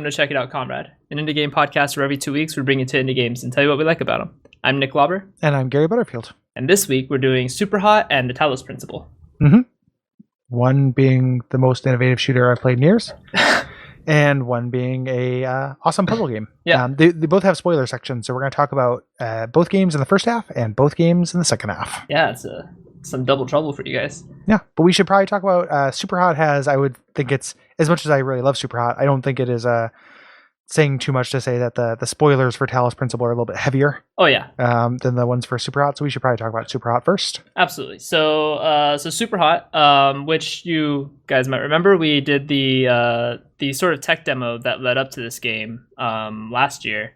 to Check It Out, Comrade, an indie game podcast where every 2 weeks we bring you to indie games and tell you what we like about them. I'm Nick Lauber. And I'm Gary Butterfield. And this week we're doing SUPERHOT and the Talos Principle. Mm-hmm. One being the most innovative shooter I've played in years, and one being a awesome puzzle game. Yeah. They both have spoiler sections, so we're going to talk about both games in the first half and both games in the second half. Yeah, it's some double trouble for you guys. Yeah, but we should probably talk about SUPERHOT has, I would think it's, as much as I really love SUPERHOT, I don't think it is saying too much to say that the spoilers for Talos Principle are a little bit heavier. Oh, yeah. Than the ones for SUPERHOT, so we should probably talk about SUPERHOT first. Absolutely. So SUPERHOT, which you guys might remember, we did the sort of tech demo that led up to this game last year.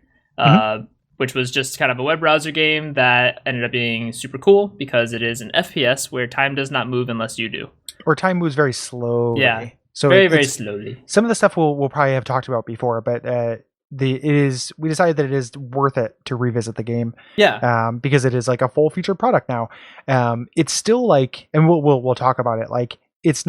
Which was just kind of a web browser game that ended up being super cool because it is an FPS where time does not move unless you do. Or time moves very slowly. Yeah, so very slowly. Some of the stuff we'll probably have talked about before, but we decided that it is worth it to revisit the game. Yeah. Because it is like a full featured product now. It's still like, and we'll talk about it. Like it's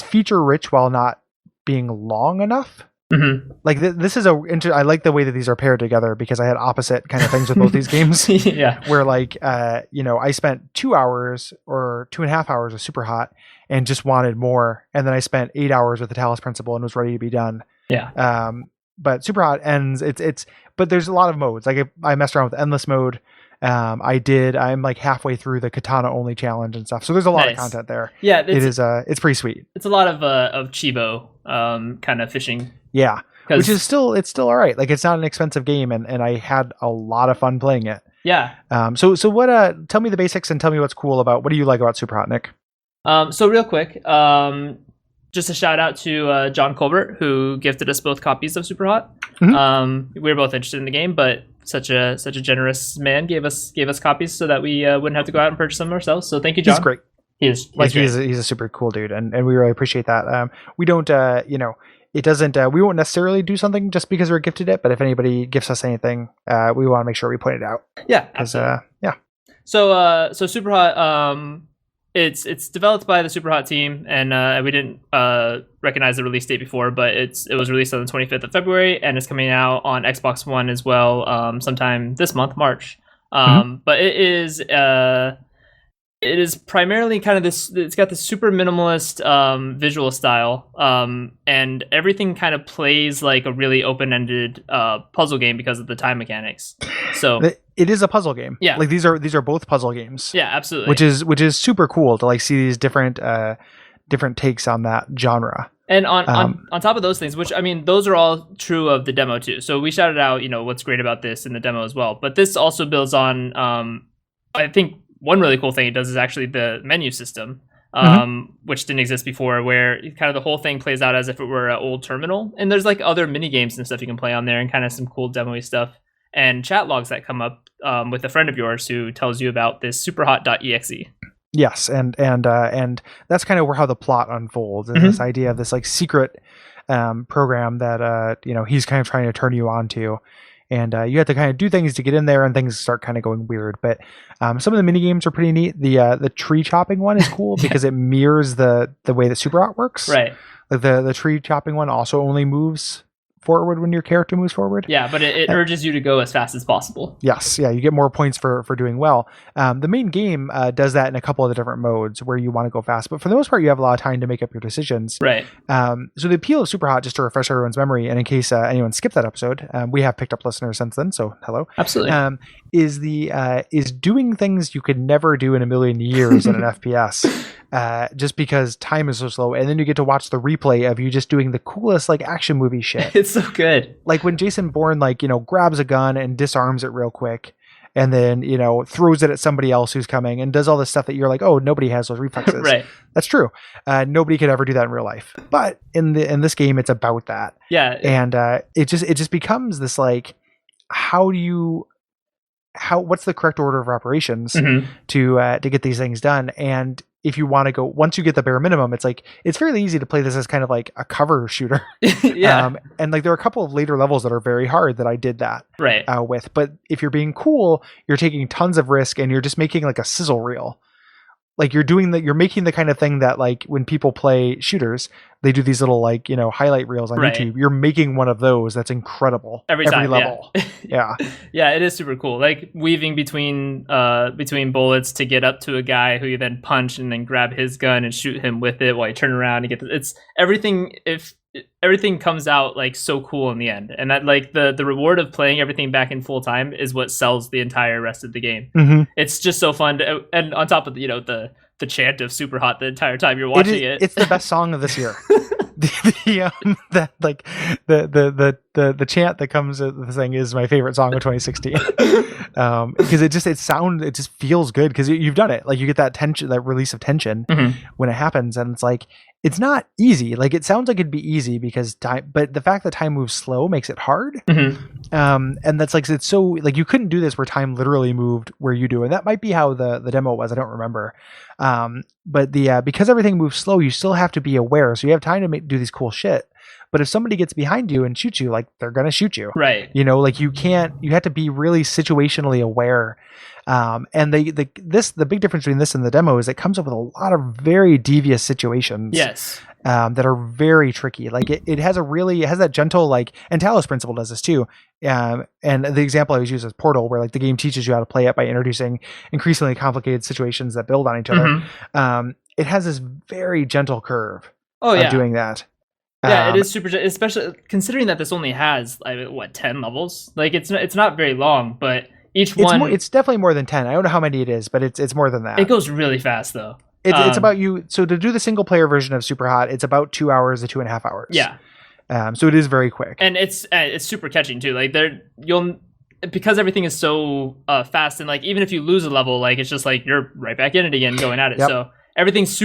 feature rich while not being long enough. Mm-hmm. Like this is I like the way that these are paired together because I had opposite kind of things with both these games. Yeah. Where like, I spent 2 hours or 2.5 hours with SUPERHOT and just wanted more. And then I spent 8 hours with the Talos Principle and was ready to be done. Yeah. But SUPERHOT ends, but there's a lot of modes. Like I messed around with endless mode. I'm like halfway through the katana only challenge and stuff. So there's a lot of content there. Yeah. It's pretty sweet. It's a lot of Chivo, kind of fishing. Yeah. Which is still all right. Like it's not an expensive game and I had a lot of fun playing it. Yeah. So what, tell me the basics and tell me what's cool about, what do you like about SUPERHOT, Nick? So real quick, just a shout out to John Colbert, who gifted us both copies of SUPERHOT. Mm-hmm. We were both interested in the game, but such a generous man gave us copies so that we wouldn't have to go out and purchase them ourselves. So thank you, John. He's great. He's a super cool dude, and we really appreciate that. We don't, it doesn't. We won't necessarily do something just because we're gifted it, but if anybody gifts us anything, we want to make sure we point it out. Yeah, yeah. So SUPERHOT, it's developed by the SUPERHOT team, and we didn't recognize the release date before, but it was released on the 25th of February, and it's coming out on Xbox One as well, sometime this month, March. But it is primarily kind of this, it's got this super minimalist visual style, and everything kind of plays like a really open-ended puzzle game because of the time mechanics. So it is a puzzle game. Yeah. Like these are both puzzle games. Yeah, absolutely. Which is super cool to like see these different takes on that genre. And on top of those things, which I mean, those are all true of the demo too. So we shouted out, what's great about this in the demo as well. But this also builds on, I think, one really cool thing it does is actually the menu system, which didn't exist before, where kind of the whole thing plays out as if it were an old terminal. And there's like other mini games and stuff you can play on there and kind of some cool demo-y stuff and chat logs that come up with a friend of yours who tells you about this SUPERHOT.exe. Yes, and that's kind of how the plot unfolds. And this idea of this like secret program that he's kind of trying to turn you on to. And you have to kind of do things to get in there, and things start kind of going weird. But some of the mini games are pretty neat. The tree chopping one is cool because it mirrors the way that SUPERHOT works. Right. Like the tree chopping one also only moves forward when your character moves forward. Yeah, but it urges you to go as fast as possible. Yes, yeah, you get more points for doing well. The main game does that in a couple of the different modes where you want to go fast, but for the most part, you have a lot of time to make up your decisions. Right. So the appeal of SUPERHOT, just to refresh everyone's memory, and in case anyone skipped that episode, we have picked up listeners since then, so hello. Absolutely. Is doing things you could never do in a million years in an FPS. Just because time is so slow, and then you get to watch the replay of you just doing the coolest like action movie shit. It's so good. Like when Jason Bourne grabs a gun and disarms it real quick, and then throws it at somebody else who's coming and does all this stuff that you're like, oh, nobody has those reflexes. Right. That's true. Nobody could ever do that in real life, but in this game, it's about that. Yeah. And it just becomes this like, what's the correct order of operations to get these things done. And if you want to go, once you get the bare minimum, it's like, it's fairly easy to play this as kind of like a cover shooter. Yeah. And like, there are a couple of later levels that are very hard that I did that with, but if you're being cool, you're taking tons of risk and you're just making like a sizzle reel Like you're making the kind of thing that like when people play shooters, they do these little like, highlight reels on YouTube. You're making one of those that's incredible every time, level. Yeah. Yeah, it is super cool. Like weaving between bullets to get up to a guy who you then punch and then grab his gun and shoot him with it while you turn around and it's everything. If everything comes out like so cool in the end, and that like the reward of playing everything back in full time is what sells the entire rest of the game. It's just so fun and on top of the chant of SUPERHOT the entire time you're watching it. It's the best song of this year. The chant that comes with the thing is my favorite song of 2016 because it just feels good because you've done it. Like you get that tension, that release of tension when it happens, and it's like it's not easy. Like it sounds like it'd be easy because time, but the fact that time moves slow makes it hard. And that's like it's so like you couldn't do this where time literally moved where you do, and that might be how the demo was. I don't remember. But because everything moves slow, you still have to be aware, so you have time to do these cool shit. But if somebody gets behind you and shoots you, like they're gonna shoot you, right? Like you have to be really situationally aware. And the big difference between this and the demo is it comes up with a lot of very devious situations. Yes. That are very tricky. Like it has that gentle, like, and Talos Principle does this too. And the example I always use is Portal, where like the game teaches you how to play it by introducing increasingly complicated situations that build on each other. It has this very gentle curve of doing that. Yeah, it is super, especially considering that this only has 10 levels. Like it's not very long, but each one it's definitely more than 10. I don't know how many it is, but it's more than that. It goes really fast though. It's about you. So to do the single player version of SUPERHOT, it's about 2 hours to 2.5 hours. Yeah. So it is very quick, and it's super catching too. Like because everything is so fast, and like even if you lose a level, like it's just like you're right back in it again, going at it. Yep. So everything's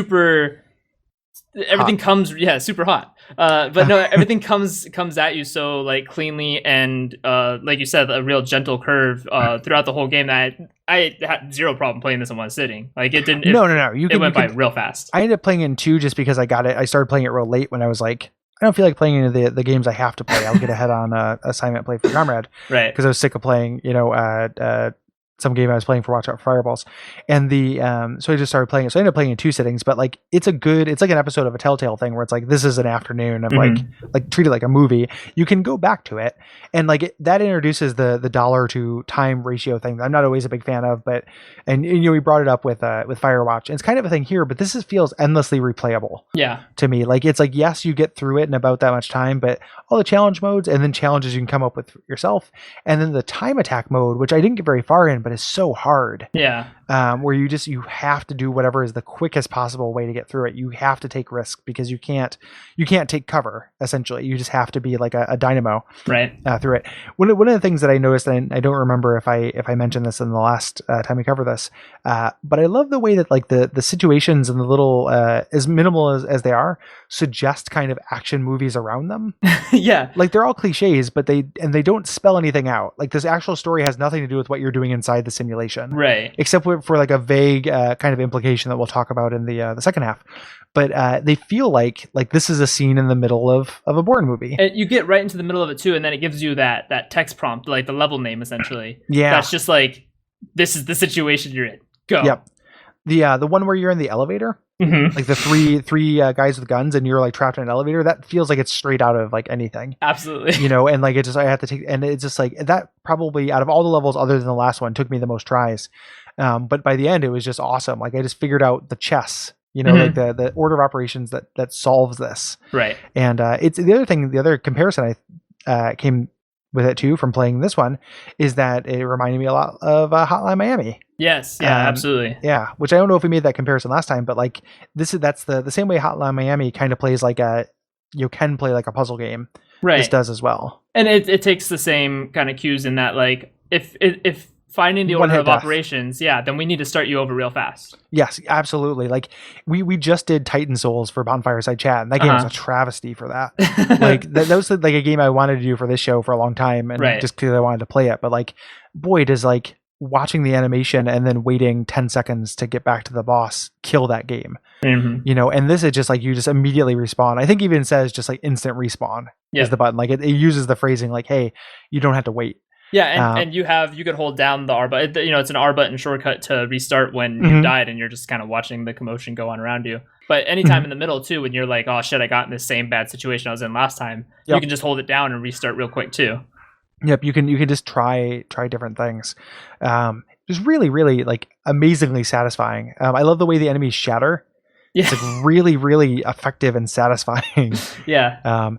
everything comes super hot. But no, everything comes at you so like cleanly and like you said, a real gentle curve throughout the whole game that I had zero problem playing this in one sitting. Like it didn't. No. It went by real fast. I ended up playing in 2 just because I got it. I started playing it real late when I was like, I don't feel like playing any of the games I have to play. I'll get ahead on assignment play for Comrade. Right. Because I was sick of playing, some game I was playing for Watch Out for Fireballs, and so I just started playing it. So I ended up playing in 2 sittings, but like it's like an episode of a Telltale thing where it's like this is an afternoon of like treat it like a movie. You can go back to it, and like that introduces the dollar to time ratio thing that I'm not always a big fan of, but we brought it up with Firewatch. And it's kind of a thing here, but this feels endlessly replayable. Yeah. To me, like it's like yes, you get through it in about that much time, but all the challenge modes and then challenges you can come up with yourself, and then the time attack mode, which I didn't get very far in, but is so hard. Yeah. Where you have to do whatever is the quickest possible way to get through it. You have to take risks because you can't take cover. Essentially, you just have to be like a dynamo right through it. One of the things that I noticed, and I don't remember if I mentioned this in the last time we covered this, but I love the way that like the situations and the little as minimal as they are suggest kind of action movies around them. Yeah, like they're all cliches, but they don't spell anything out. Like this actual story has nothing to do with what you're doing inside the simulation, right? Except for like a vague kind of implication that we'll talk about in the second half. But they feel like this is a scene in the middle of a Bourne movie. And you get right into the middle of it too, and then it gives you that text prompt, like the level name essentially. Yeah, that's just like this is the situation you're in. Go. Yep. The one where you're in the elevator, like the three guys with guns, and you're like trapped in an elevator. That feels like it's straight out of like anything. Absolutely. And like I have to take, and it's just like that. Probably out of all the levels, other than the last one, took me the most tries. But by the end, it was just awesome. Like I just figured out the chess. Like the order of operations that solves this. Right. And it's the other comparison I came with it too from playing this one is that it reminded me a lot of Hotline Miami. Yes. Yeah. Absolutely. Yeah. Which I don't know if we made that comparison last time, but like that's the same way Hotline Miami kind of plays like can play like a puzzle game. Right. This does as well. And it takes the same kind of cues in that like if finding the order of operations, then we need to start you over real fast. Yes, absolutely. Like we just did Titan Souls for Bonfireside Chat, and that game was a travesty for that. Like that was like a game I wanted to do for this show for a long time, and just because I wanted to play it. But like, boy, does like watching the animation and then waiting 10 seconds to get back to the boss kill that game. And this is just like you just immediately respawn. I think even says just like instant respawn is the button. Like it uses the phrasing like, hey, you don't have to wait. Yeah, and you could hold down the R button. You know, it's an R button shortcut to restart when you died, and you're just kind of watching the commotion go on around you. But anytime in the middle too, when you're like, oh shit, I got in this same bad situation I was in last time, you can just hold it down and restart real quick too. Yep, you can just try different things. It's really, really like amazingly satisfying. I love the way the enemies shatter. Yeah. It's like really, really effective and satisfying. Yeah.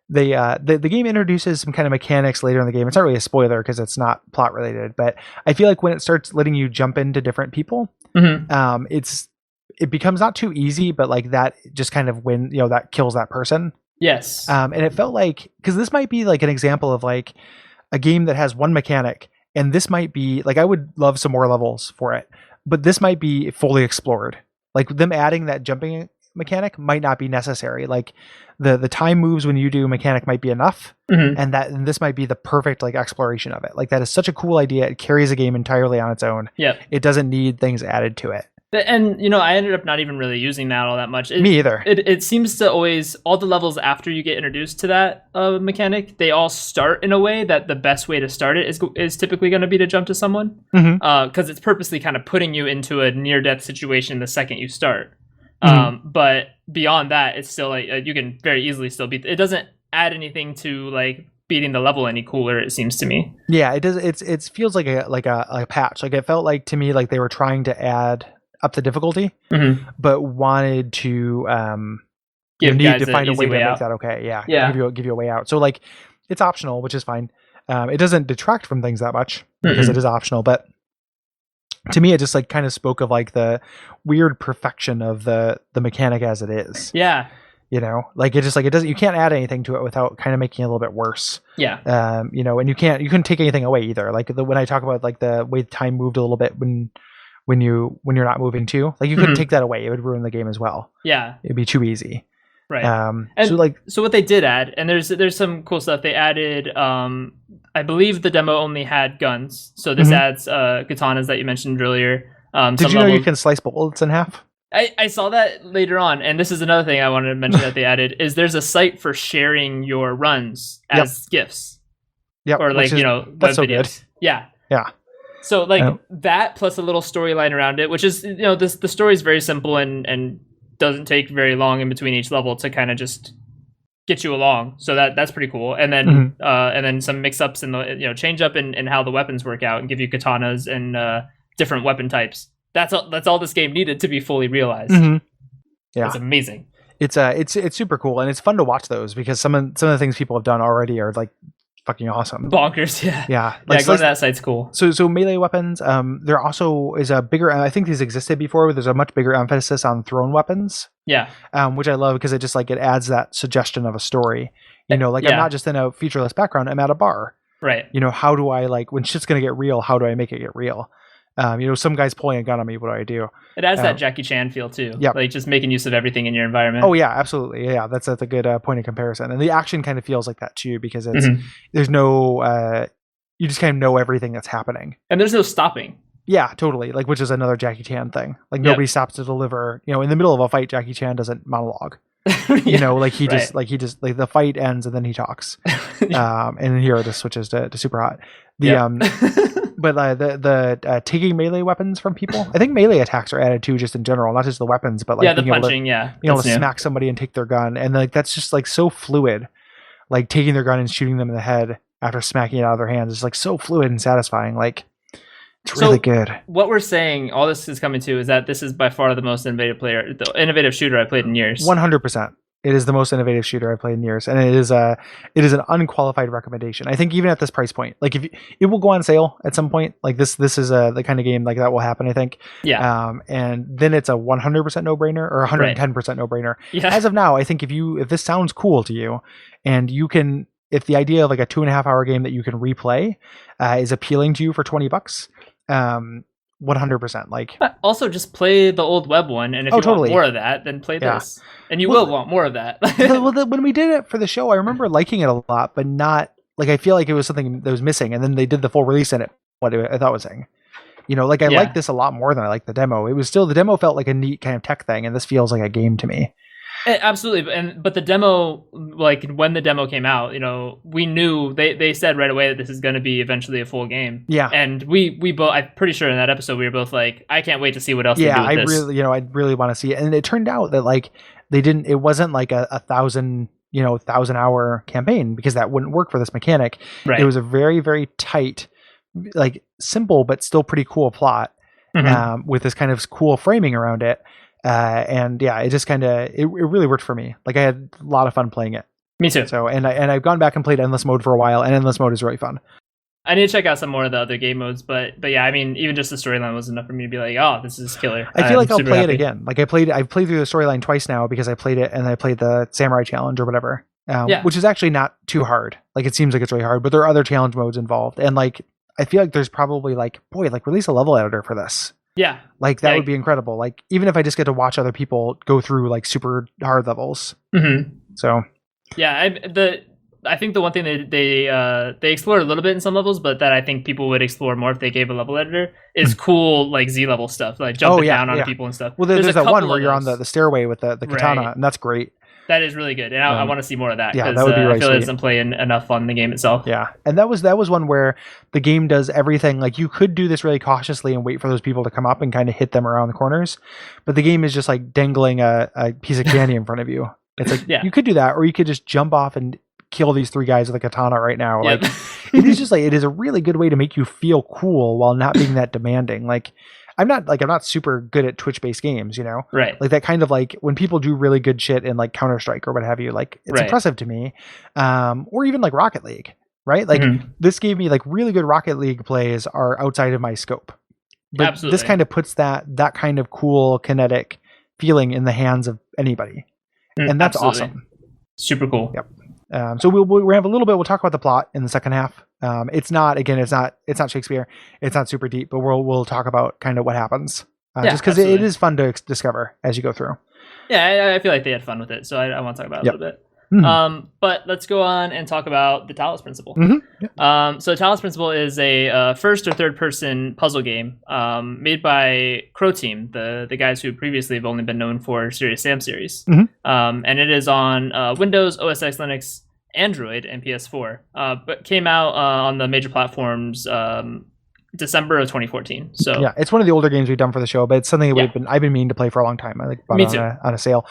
The game introduces some kind of mechanics later in the game. It's not really a spoiler because it's not plot related, but I feel like when it starts letting you jump into different people, it becomes not too easy, but like that just kind of that kills that person. Yes. And it felt like, because this might be like an example of like a game that has one mechanic, and this might be like, I would love some more levels for it, but this might be fully explored. Like them adding that jumping mechanic might not be necessary. Like the time moves when you do mechanic might be enough, and this might be the perfect like exploration of it. Like that is such a cool idea. It carries a game entirely on its own. Yeah, it doesn't need things added to it. And I ended up not even really using that all that much. Me either. It seems to always, all the levels after you get introduced to that mechanic, they all start in a way that the best way to start it is typically going to be to jump to someone, because it's purposely kind of putting you into a near death situation the second you start. But beyond that, it's still like you can very easily still beat. It doesn't add anything to like beating the level any cooler, it seems to me. Yeah, it does. It feels like a patch. Like it felt like to me like they were trying to add up the difficulty, but wanted to need to find a way to make that okay. Yeah. Give you a way out. So like it's optional, which is fine. It doesn't detract from things that much because it is optional, but to me it just like kind of spoke of like the weird perfection of the mechanic as it is. Yeah. Like it just like it doesn't, you can't add anything to it without kind of making it a little bit worse. Yeah. And you couldn't take anything away either. Like when I talk about like the way time moved a little bit when you're not moving too, like you couldn't take that away. It would ruin the game as well. Yeah. It'd be too easy. Right. So what they did add, and there's some cool stuff they added. I believe the demo only had guns, so this adds katanas that you mentioned earlier. Did you know you can slice bullets in half? I saw that later on, and this is another thing I wanted to mention that they added is there's a site for sharing your runs as GIFs. Yep. Or like that's so videos. Good. Yeah. Yeah. So like that plus a little storyline around it, which is the story is very simple and doesn't take very long in between each level to kind of just get you along. So that's pretty cool. And then some mix-ups in the change up in how the weapons work out and give you katanas and different weapon types. That's all this game needed to be fully realized. Yeah, it's amazing. It's super cool, and it's fun to watch those because some of the things people have done already are like fucking awesome. Bonkers. Yeah. Like, going to that site's cool. So melee weapons. There also is a bigger. I think these existed before, but there's a much bigger emphasis on thrown weapons. Yeah. Which I love because it just like it adds that suggestion of a story. I'm not just in a featureless background. I'm at a bar. Right. How do I like when shit's gonna get real? How do I make it get real? Some guy's pulling a gun on me. What do I do? It adds that Jackie Chan feel too. Yeah. Like just making use of everything in your environment. Oh yeah, absolutely. Yeah, that's a good point of comparison. And the action kind of feels like that too because it's there's no you just kind of know everything that's happening. And there's no stopping. Yeah, totally. Like which is another Jackie Chan thing. Like nobody stops to deliver. In the middle of a fight, Jackie Chan doesn't monologue. Just the fight ends and then he talks. And here it just switches to SUPERHOT. But the taking melee weapons from people, I think melee attacks are added too, just in general, not just the weapons, but like the punching, to smack somebody and take their gun, and like that's just like so fluid, like taking their gun and shooting them in the head after smacking it out of their hands is like so fluid and satisfying. Like it's really good. What we're saying, all this is coming to, is that this is by far the most innovative shooter I played in years. 100%. It is the most innovative shooter I've played in years, and it is an unqualified recommendation. I think even at this price point, like it will go on sale at some point, like this is the kind of game like that will happen. I think, and then it's a 100% no brainer or 110% no brainer. Yeah. As of now, I think if this sounds cool to you, and you can, if the idea of like a 2.5 hour game that you can replay is appealing to you for $20, 100%. Like also just play the old web one, and if you want more of that, then play this, and you will want more of that. When we did it for the show, I remember liking it a lot, but not like I feel like it was something that was missing, and then they did the full release in it. What I thought was saying, I liked this a lot more than I liked the demo. It was still, the demo felt like a neat kind of tech thing, and this feels like a game to me. Absolutely, but the demo, like when the demo came out, we knew they said right away that this is going to be eventually a full game. Yeah, and we both, I'm pretty sure in that episode we were both like, I can't wait to see what else they do with this. I really want to see it, and it turned out that like it wasn't like a 1,000-hour campaign, because that wouldn't work for this mechanic. Right. It was a very, very tight, like simple but still pretty cool plot, with this kind of cool framing around it. And yeah, it just kind of it really worked for me. Like I had a lot of fun playing it. Me too. So and I've gone back and played endless mode for a while, and endless mode is really fun. I need to check out some more of the other game modes, but yeah, I mean, even just the storyline was enough for me to be like, oh, this is killer. I feel like I'll play it again. Like I've played through the storyline twice now, because I played it and I played the Samurai Challenge or whatever, which is actually not too hard. Like it seems like it's really hard, but there are other challenge modes involved, and like I feel like there's probably like release a level editor for this. Yeah. Like that would be incredible. Like even if I just get to watch other people go through like super hard levels. So yeah, I think the one thing they explored a little bit in some levels, but that I think people would explore more if they gave a level editor is cool, like Z level stuff, like jumping down on people and stuff. Well, there's that one where you're on the stairway with the katana, right. And that's great. That is really good, and I want to see more of that. Yeah, that would be really I feel sweet. it doesn't play enough on the game itself. Yeah, and that was one where the game does everything. Like you could do this really cautiously and wait for those people to come up and kind of hit them around the corners, but the game is just like dangling a piece of candy in front of you. It's like you could do that, or you could just jump off and kill these 3 guys with a katana right now. Like it is just like, it is a really good way to make you feel cool while not being that demanding. Like I'm not super good at Twitch-based games, Right. Like that kind of like when people do really good shit in like Counter-Strike or what have you, like it's impressive to me. Or even like Rocket League, right? Like this gave me like really good Rocket League plays are outside of my scope. But Absolutely. This kind of puts that kind of cool kinetic feeling in the hands of anybody. And that's awesome. Super cool. Yep. So we'll have a little bit. We'll talk about the plot in the second half. It's not Shakespeare. It's not super deep, but we'll talk about kind of what happens. Just because it is fun to discover as you go through. Yeah, I feel like they had fun with it, so I want to talk about it a little bit. But let's go on and talk about the Talos Principle. So Talos Principle is a first or third person puzzle game made by Crow Team, the guys who previously have only been known for Serious Sam series. And it is on Windows, OS X, Linux, Android, and PS4. But came out on the major platforms December of 2014. So yeah, it's one of the older games we've done for the show, but it's something that I've been meaning to play for a long time. I like bought it on a sale.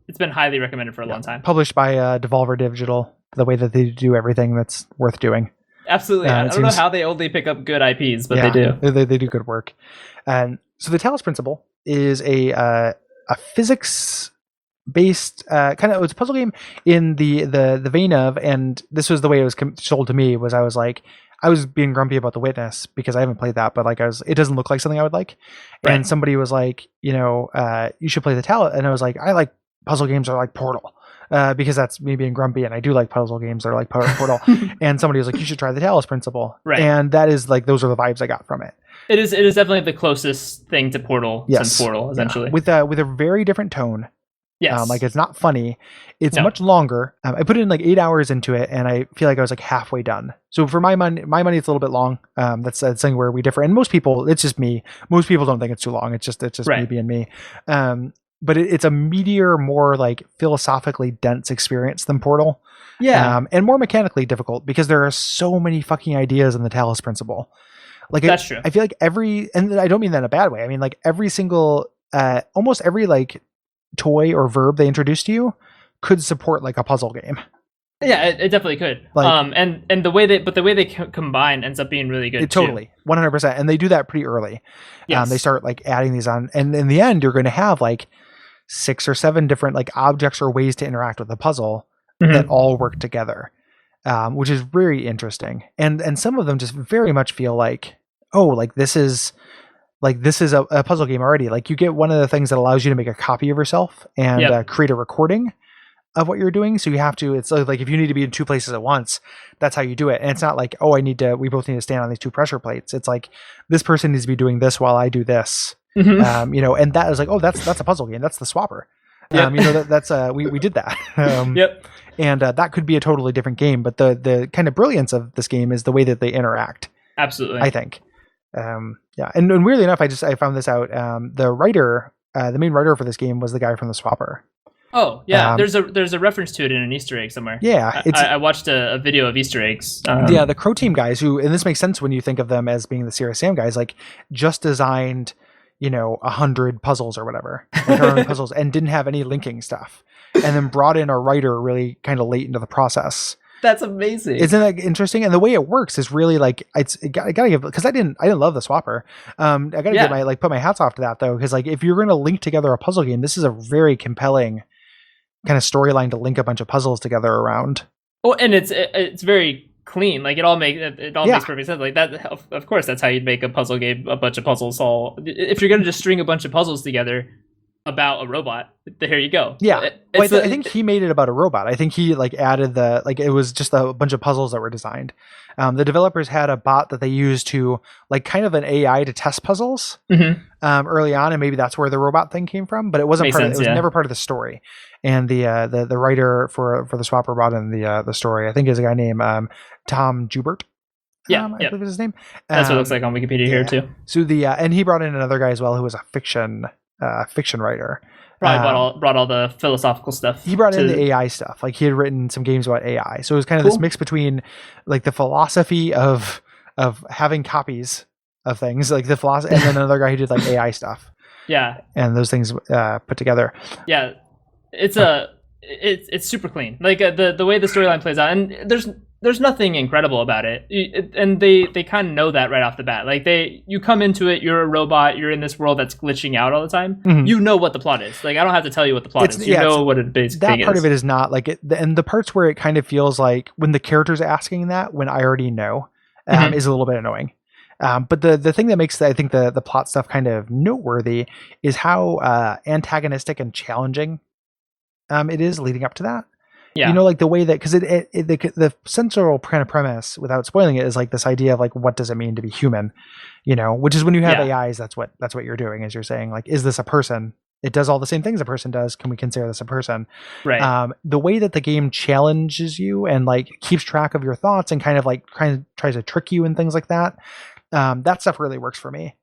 It's been highly recommended for a long time. Published by Devolver Digital, the way that they do everything that's worth doing. Absolutely. I don't know how they only pick up good IPs, but they do. They do good work. And so the Talos Principle is a physics-based kind of, it's a puzzle game in the vein of, and this was the way it was sold to me, was I was being grumpy about The Witness because I haven't played that, but like it doesn't look like something I would like. Right. And somebody was like, you should play the Talos, and I was like, I like puzzle games are like Portal, because that's me being grumpy, and I do like puzzle games that are like Portal. And somebody was like, you should try the Talos Principle. Right. And that is like, those are the vibes I got from it. It is definitely the closest thing to Portal since Portal, essentially. Yeah. With a very different tone. Yes. Like it's not funny. It's much longer. I put in like 8 hours into it, and I feel like I was like halfway done. So for my money, it's a little bit long. That's something where we differ. And most people, it's just me. Most people don't think it's too long. It's just me being me. But it's a meatier, more like philosophically dense experience than Portal. Yeah. And more mechanically difficult because there are so many fucking ideas in the Talos Principle. Like that's true. I feel like and I don't mean that in a bad way. I mean like every single, almost every like toy or verb they introduce to you could support like a puzzle game. Yeah, it definitely could. Like, and the way they combine ends up being really good. Totally, 100%. And they do that pretty early. Yes. They start like adding these on, and in the end, you're going to have like 6 or 7 different like objects or ways to interact with the puzzle that all work together, which is very interesting. And some of them just very much feel like, oh, like this is a puzzle game already. Like you get one of the things that allows you to make a copy of yourself and create a recording of what you're doing. So you have to, it's like if you need to be in 2 places at once, that's how you do it. And it's not like, oh, we both need to stand on these 2 pressure plates. It's like this person needs to be doing this while I do this. And that is like, oh, that's a puzzle game. That's the swapper. That's we did that. And that could be a totally different game, but the kind of brilliance of this game is the way that they interact. Absolutely. I think. And weirdly enough, I found this out. The main writer for this game was the guy from the Swapper. Oh yeah, there's a reference to it in an Easter egg somewhere. Yeah, I watched a video of Easter eggs. Yeah, the Crow Team guys who, and this makes sense when you think of them as being the Serious Sam guys, like just designed, 100 puzzles or whatever, like 100 puzzles, and didn't have any linking stuff, and then brought in a writer really kind of late into the process. That's amazing. Isn't that interesting? And the way it works is really like I gotta give, because I didn't love the swapper. I gotta give my put my hats off to that though, because like if you're going to link together a puzzle game, this is a very compelling kind of storyline to link a bunch of puzzles together around. Oh, and it's very clean. Like it all makes perfect sense. Like that, of course, that's how you'd make a puzzle game. A bunch of puzzles. All if you're going to just string a bunch of puzzles together about a robot, here you go. Yeah, I think he made it about a robot. I think he like added it was just a bunch of puzzles that were designed. The developers had a bot that they used to like kind of an AI to test puzzles early on, and maybe that's where the robot thing came from. But it wasn't it was never part of the story. And the writer for the swapper brought in the story, I think, is a guy named Tom Joubert. I believe is his name. That's what it looks like on Wikipedia here too. So and he brought in another guy as well who was a fiction writer. Probably brought all the philosophical stuff. He brought in the AI stuff. Like he had written some games about AI. So it was kind of this mix between like the philosophy of having copies of things, like the philosophy, and then another guy who did like AI stuff. Yeah. And those things put together. Yeah. It's super clean. Like the way the storyline plays out, and there's nothing incredible about it. And they kind of know that right off the bat. Like you come into it, you're a robot, you're in this world that's glitching out all the time. Mm-hmm. You know what the plot is. Like I don't have to tell you what the plot is. You know what it basically is. That part of it is not like it, and the parts where it kind of feels like when the character's asking that, when I already know, is a little bit annoying. But the thing that makes I think the plot stuff kind of noteworthy is how antagonistic and challenging it is leading up to that. Yeah. Like the way that, because the central kind of premise, without spoiling it, is like this idea of like, what does it mean to be human? Which is when you have AIs, that's what you're doing, is you're saying like, is this a person? It does all the same things a person does. Can we consider this a person? Right. The way that the game challenges you and like keeps track of your thoughts and kind of tries to trick you and things like that. That stuff really works for me.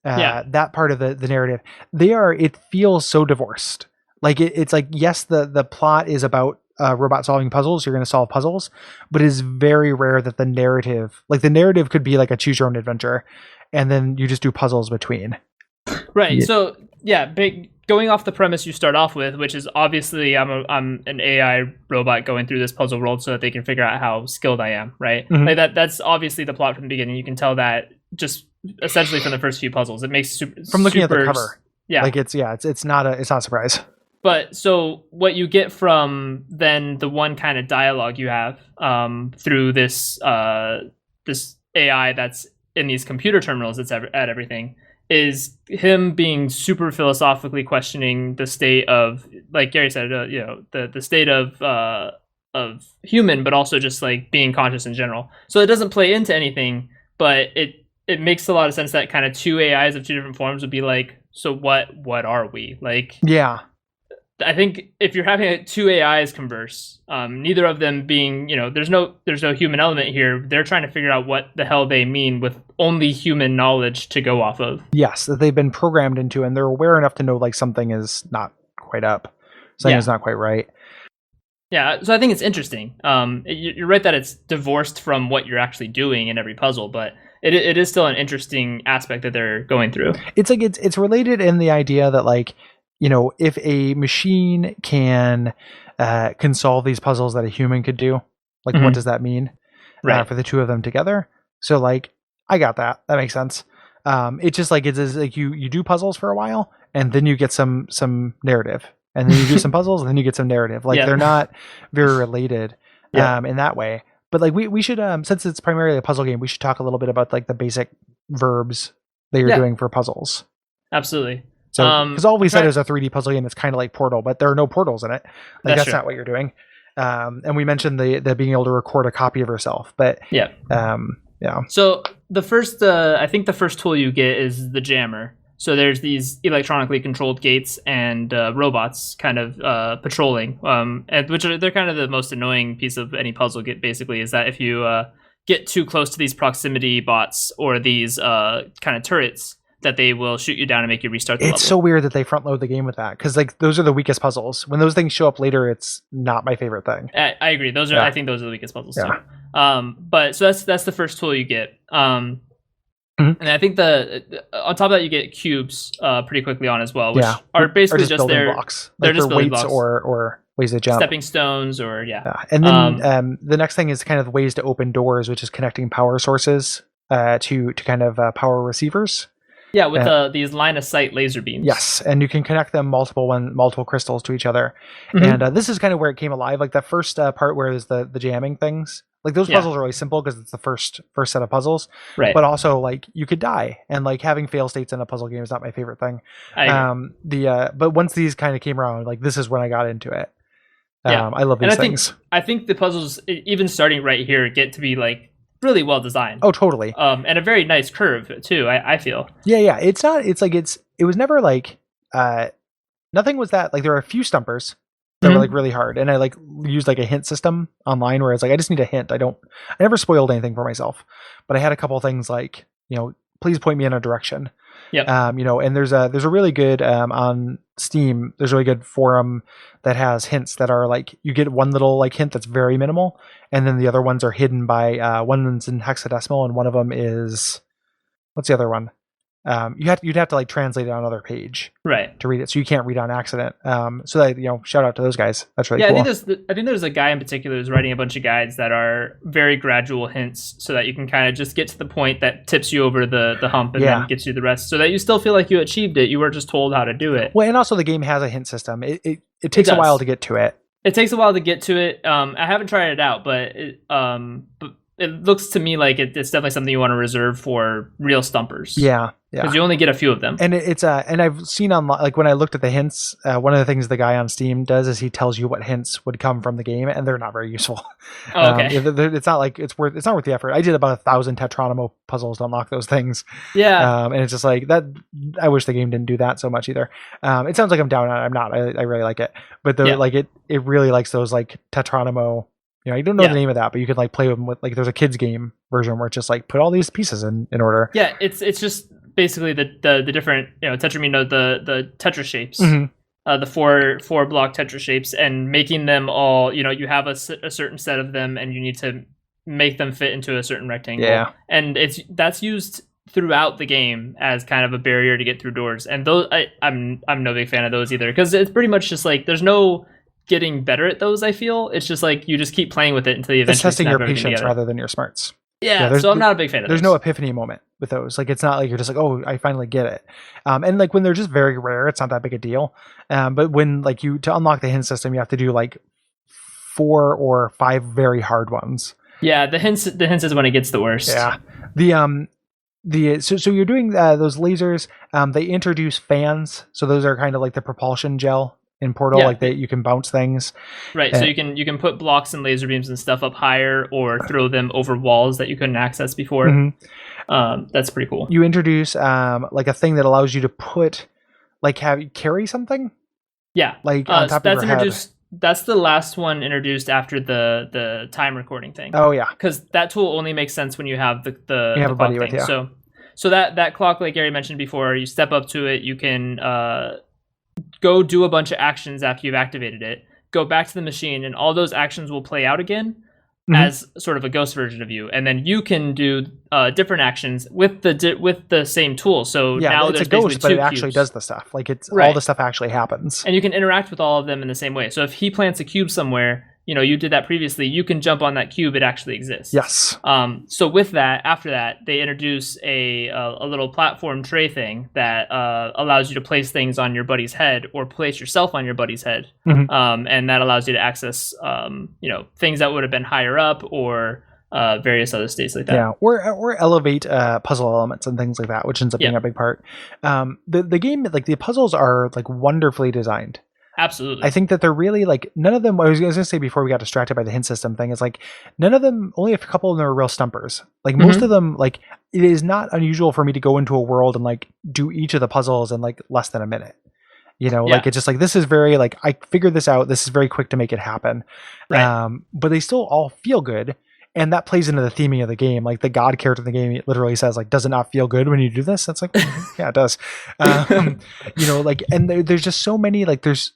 That part of the narrative, it feels so divorced. Like it's like, yes, the plot is about robot solving puzzles. You're going to solve puzzles, but it is very rare that the narrative could be like a choose your own adventure, and then you just do puzzles between. Right. Yeah. So going off the premise you start off with, which is obviously I'm an AI robot going through this puzzle world so that they can figure out how skilled I am. Right. Mm-hmm. Like that's obviously the plot from the beginning. You can tell that just essentially from the first few puzzles. It makes from looking at the cover. Yeah. Like it's not a surprise. But so what you get from then the one kind of dialogue you have through this this AI that's in these computer terminals that's at everything is him being super philosophically questioning the state of, like Gary said, the state of human, but also just like being conscious in general. So it doesn't play into anything, but it makes a lot of sense that kind of two AIs of two different forms would be like, so what are we? Like, yeah. I think if you're having two AIs converse, neither of them being, there's no human element here. They're trying to figure out what the hell they mean with only human knowledge to go off of. Yes, that they've been programmed into, and they're aware enough to know like something is not quite up, something is not quite right. Yeah, so I think it's interesting. You're right that it's divorced from what you're actually doing in every puzzle, but it is still an interesting aspect that they're going through. It's like it's related in the idea that like, if a machine can solve these puzzles that a human could do, like what does that mean for the two of them together? So like, I got that. That makes sense. It's just like, it's like you do puzzles for a while and then you get some narrative, and then you do some puzzles and then you get some narrative. Like they're not very related in that way. But like we should, since it's primarily a puzzle game, we should talk a little bit about like the basic verbs that you're doing for puzzles. Absolutely. So, because all we said is a 3D puzzle game that's kind of like Portal, but there are no portals in it. Like that's not what you're doing. And we mentioned the being able to record a copy of yourself, but yeah. So the first, I think the first tool you get is the jammer. So there's these electronically controlled gates and robots kind of patrolling, and they're kind of the most annoying piece of any puzzle. Basically, is that if you get too close to these proximity bots or these kind of turrets, that they will shoot you down and make you restart the It's level. so weird that they front load the game with that, because like those are the weakest puzzles. When those things show up later, it's not my favorite thing. I agree. Those are I think those are the weakest puzzles too. But so that's the first tool you get. And I think on top of that you get cubes pretty quickly on as well, which are basically just building their blocks. They're just building weights blocks. or ways to jump. Stepping stones or And then the next thing is kind of ways to open doors, which is connecting power sources to kind of power receivers. Yeah, with these line of sight laser beams. Yes, and you can connect them multiple crystals to each other. And this is kind of where it came alive. Like that first part where there's the jamming things. Like those puzzles are really simple because it's the first set of puzzles. Right. But also like you could die, and like having fail states in a puzzle game is not my favorite thing. But once these kind of came around, like this is when I got into it. I love these things. I think the puzzles, even starting right here, get to be like really well designed. Oh, totally. And a very nice curve too. I feel. Yeah. It was never like nothing was that like there were a few stumpers that were like really hard, and I like used like a hint system online where it's like I just need a hint. I never spoiled anything for myself, but I had a couple things like please point me in a direction. Yep. And there's a really good on Steam. There's a really good forum that has hints that are like you get one little like hint that's very minimal, and then the other ones are hidden by one's in hexadecimal, and one of them is what's the other one? You'd have to like translate it on another page, right, to read it, so you can't read on accident. So that shout out to those guys. That's really cool. I think there's a guy in particular who's writing a bunch of guides that are very gradual hints, so that you can kind of just get to the point that tips you over the hump and then gets you the rest, so that you still feel like you achieved it. You weren't just told how to do it. Well, and also the game has a hint system. It takes a while to get to it. It takes a while to get to it. I haven't tried it out, but it looks to me like it's definitely something you want to reserve for real stumpers. Yeah. Because you only get a few of them. And and I've seen on like when I looked at the hints, one of the things the guy on Steam does is he tells you what hints would come from the game, and they're not very useful. Oh, okay. It's not like it's not worth the effort. I did about 1,000 Tetronimo puzzles to unlock those things. Yeah. And it's just like that. I wish the game didn't do that so much either. It sounds like I'm down on it. I'm not. I really like it, but it really likes those like Tetronimo. You don't know the name of that, but you can like play with them with like there's a kids game version where it's just like put all these pieces in order. Yeah, it's just basically the different tetramino the tetra shapes, the four block tetra shapes, and making them all you have a certain set of them, and you need to make them fit into a certain rectangle. Yeah, and that's used throughout the game as kind of a barrier to get through doors. And those I'm no big fan of those either, because it's pretty much just like there's no getting better at those. I feel it's just like you just keep playing with it until you eventually testing your patience rather than your smarts. Yeah, so I'm not a big fan of there's those. no epiphany moment with those. Like it's not like you're just like, oh, I finally get it. And like when they're just very rare, it's not that big a deal. But when like to unlock the hint system, you have to do like 4 or 5 very hard ones. Yeah, the hints is when it gets the worst. Yeah. So you're doing those lasers. They introduce fans, so those are kind of like the propulsion gel in Portal, like that you can bounce things. Right, so you can put blocks and laser beams and stuff up higher, or throw them over walls that you couldn't access before. That's pretty cool. You introduce like a thing that allows you to put have you carry something. Yeah, like on top of your head. That's the last one introduced after the time recording thing. Oh yeah, because that tool only makes sense when you have the have a buddy thing. with you. So that clock, like Gary mentioned before, you step up to it, you can go do a bunch of actions after you've activated it, go back to the machine, and all those actions will play out again as sort of a ghost version of you, and then you can do different actions with the same tool. So now it's there's a ghost, but it cubes. actually does the stuff. Like it's all the stuff actually happens, and you can interact with all of them in the same way. So if he plants a cube somewhere, you did that previously, you can jump on that cube, it actually exists. Yes. So with that, after that, they introduce a little platform tray thing that allows you to place things on your buddy's head, or place yourself on your buddy's head. And that allows you to access things that would have been higher up, or various other states like that. Yeah, or elevate puzzle elements and things like that, which ends up being a big part. The game, like the puzzles are like wonderfully designed. Absolutely. I think that they're really like none of them. I was going to say before we got distracted by the hint system thing, is like none of them. Only a couple of them are real stumpers. Like most of them, like it is not unusual for me to go into a world and like do each of the puzzles in like less than a minute. Like it's just like this is very like I figured this out. This is very quick to make it happen. Right. But they still all feel good. and that plays into the theming of the game. Like the god character in the game literally says like, does it not feel good when you do this? That's like, yeah, it does. Like, and there's just so many, like there's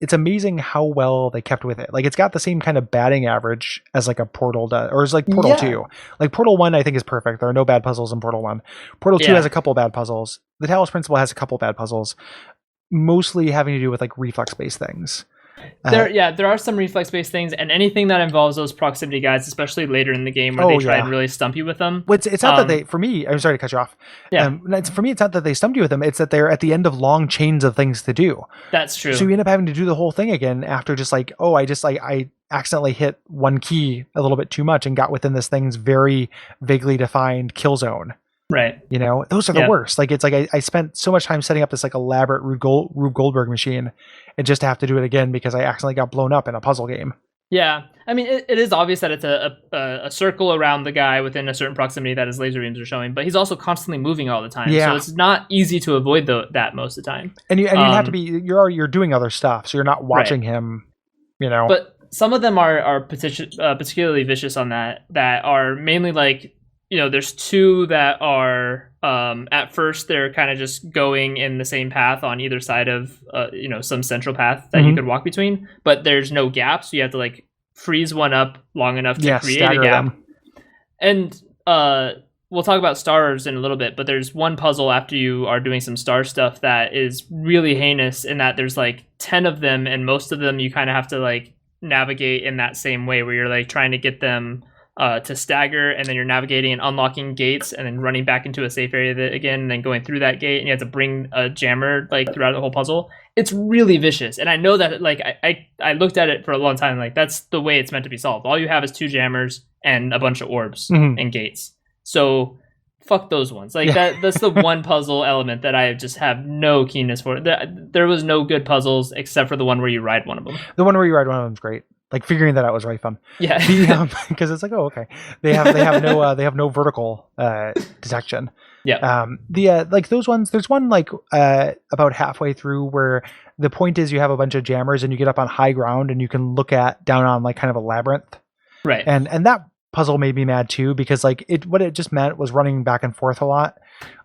it's amazing how well they kept with it. Like it's got the same kind of batting average as like a Portal does, or is like Portal 2. Like Portal 1 I think is perfect. There are no bad puzzles in Portal 1. Portal 2 has a couple bad puzzles. The Talos Principle has a couple bad puzzles, mostly having to do with like reflex based things. There are some reflex-based things, and anything that involves those proximity guides, especially later in the game where they try and really stump you with them. It's not that they, for me, I'm sorry to cut you off. For me, it's not that they stumped you with them. It's that they're at the end of long chains of things to do. That's true. So you end up having to do the whole thing again after just like, I accidentally hit one key a little bit too much and got within this thing's very vaguely defined kill zone. Right. Those are the worst. Like it's like I spent so much time setting up this like elaborate Rube Goldberg machine, and just to have to do it again because I accidentally got blown up in a puzzle game. Yeah, I mean it is obvious that it's a circle around the guy within a certain proximity that his laser beams are showing, but he's also constantly moving all the time. Yeah. So it's not easy to avoid that most of the time. And you have to be you're doing other stuff, so you're not watching him. But some of them are particularly vicious on that are mainly like. There's two that are at first they're kind of just going in the same path on either side of some central path that you could walk between, but there's no gaps, so you have to like freeze one up long enough to create a gap. Them. And we'll talk about stars in a little bit, but there's one puzzle after you are doing some star stuff that is really heinous in that there's like 10 of them, and most of them you kind of have to like navigate in that same way where you're like trying to get them to stagger, and then you're navigating and unlocking gates and then running back into a safe area again and then going through that gate, and you have to bring a jammer like throughout the whole puzzle. It's really vicious, and I know that like I looked at it for a long time, like that's the way it's meant to be solved. All you have is 2 jammers and a bunch of orbs and gates, so fuck those ones. Like that's the one puzzle element that I just have no keenness for. There was no good puzzles except for the one where you ride one of them. The one where you ride one of them is great. Like figuring that out was really fun. Yeah, because it's like, oh, okay. They have no vertical detection. Yeah. Like those ones. There's one like about halfway through where the point is you have a bunch of jammers and you get up on high ground and you can look down on like kind of a labyrinth. Right. And that puzzle made me mad too because like what it just meant was running back and forth a lot.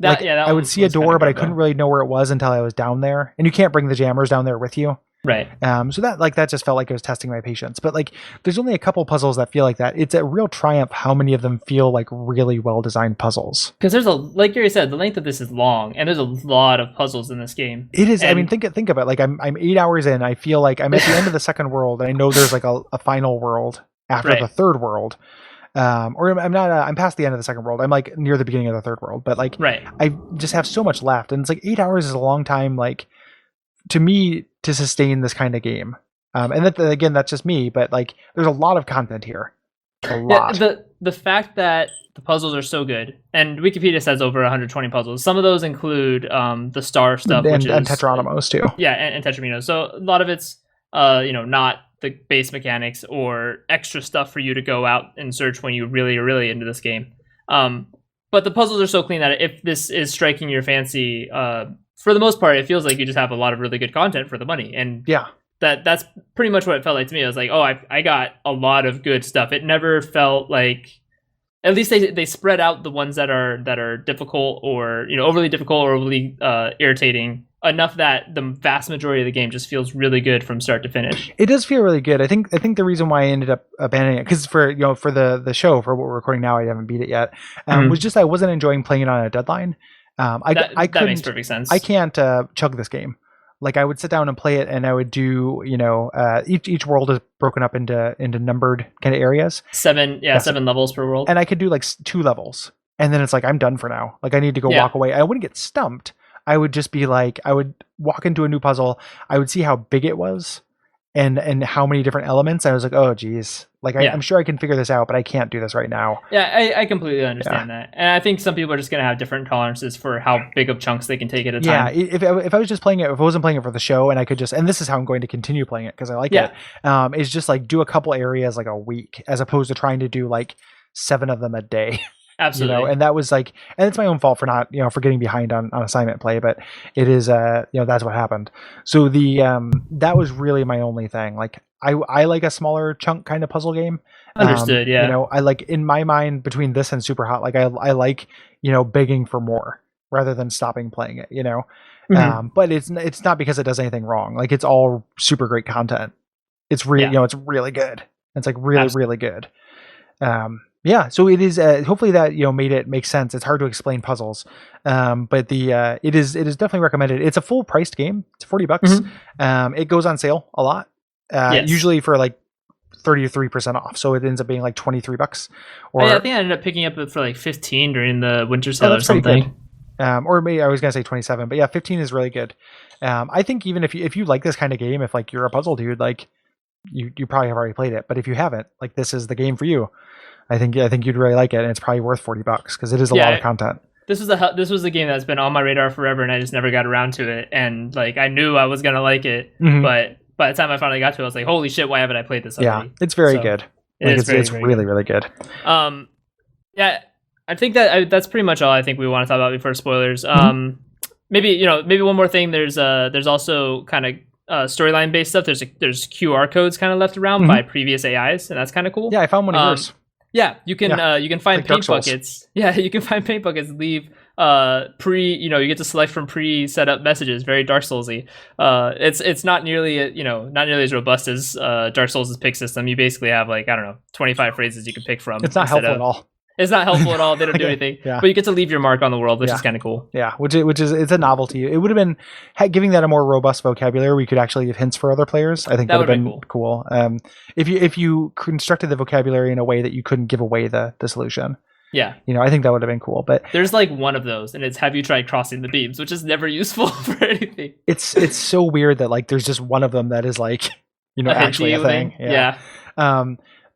I would see a door, but I couldn't really know where it was until I was down there. And you can't bring the jammers down there with you. Right. So that just felt like it was testing my patience. But like, there's only a couple puzzles that feel like that. It's a real triumph how many of them feel like really well designed puzzles. Because there's like Gary said, the length of this is long, and there's a lot of puzzles in this game. It is. And I mean, think of it. Like I'm 8 hours in. I feel like I'm at the end of the second world, and I know there's like a final world after the third world. Or I'm not. I'm past the end of the second world. I'm like near the beginning of the third world. But like, I just have so much left, and it's like 8 hours is a long time. Like. To me, to sustain this kind of game, and again, that's just me. But like, there's a lot of content here, a lot. Yeah, the fact that the puzzles are so good, and Wikipedia says over 120 puzzles. Some of those include the star stuff, and Tetronymus too. Yeah, and Tetraminos. So a lot of it's not the base mechanics or extra stuff for you to go out and search when you really are really into this game. But the puzzles are so clean that if this is striking your fancy. For the most part, it feels like you just have a lot of really good content for the money. And that's pretty much what it felt like to me. I was like, oh, I got a lot of good stuff. It never felt like, at least they spread out the ones that are difficult or overly difficult or overly irritating enough that the vast majority of the game just feels really good from start to finish. It does feel really good. I think the reason why I ended up abandoning it, because for the show, for what we're recording now, I haven't beat it yet, was just I wasn't enjoying playing it on a deadline. That makes perfect sense. I can't chug this game. Like I would sit down and play it, and I would do each world is broken up into numbered kind of areas. 7 levels per world, and I could do like 2 levels, and then it's like I'm done for now. Like I need to go walk away. I wouldn't get stumped. I would just be like, I would walk into a new puzzle. I would see how big it was, and how many different elements. I was like, oh geez, like I'm sure I can figure this out, but I can't do this right now. Yeah, I completely understand that, and I think some people are just gonna have different tolerances for how big of chunks they can take at a time. Yeah, if I was just playing it, if I wasn't playing it for the show, and I could just, and this is how I'm going to continue playing it because I like it. Is just like do a couple areas like a week, as opposed to trying to do like 7 of them a day. Absolutely. And that was like, and it's my own fault for not, for getting behind on assignment play, but it is, that's what happened. So that was really my only thing. Like I like a smaller chunk kind of puzzle game. Understood. Yeah. You know, I like, in my mind, between this and SUPERHOT, like I like, you know, begging for more rather than stopping playing it, you know. But it's not because it does anything wrong. Like, it's all super great content. It's you know, it's really good. It's like really good. Yeah, so it is. Hopefully that, you know, made it make sense. It's hard to explain puzzles, but it is definitely recommended. It's a full priced game. It's $40. It goes on sale a lot, usually for like 33% off. So it ends up being like $23. Or I think I ended up picking up it for like 15 during the winter sale or something. Or maybe I was gonna say 27, but yeah, 15 is really good. I think even if you like this kind of game, if like you're a puzzle dude, like you probably have already played it. But if you haven't, like, this is the game for you. I think you'd really like it, and it's probably worth $40 because it is a lot of content. This was a game that's been on my radar forever, and I just never got around to it. And like, I knew I was gonna like it, but by the time I finally got to it, I was like, holy shit, why haven't I played this already? Yeah, it's very good. It's really good. Yeah, I think that's pretty much all I think we want to talk about before spoilers. Maybe one more thing. There's also kind of storyline based stuff. There's QR codes kind of left around by previous AIs, and that's kind of cool. Yeah, I found one of yours. Yeah, you can find paint buckets. Yeah, you can find paint buckets. Leave you get to select from pre-set up messages. Very Dark Soulsy. It's not nearly as robust as Dark Souls' pick system. You basically have, like, I don't know, 25 phrases you can pick from. It's not helpful at all. It's not helpful at all. They don't do anything. But you get to leave your mark on the world, which is kind of cool. Yeah, which is it's a novelty. It would have been giving that a more robust vocabulary. We could actually give hints for other players. I think that would have been cool. If you constructed the vocabulary in a way that you couldn't give away the solution. Yeah, you know, I think that would have been cool. But there's like one of those, and it's have you tried crossing the beams, which is never useful for anything. It's so weird that, like, there's just one of them that is, like, you know, actually a thing. Yeah.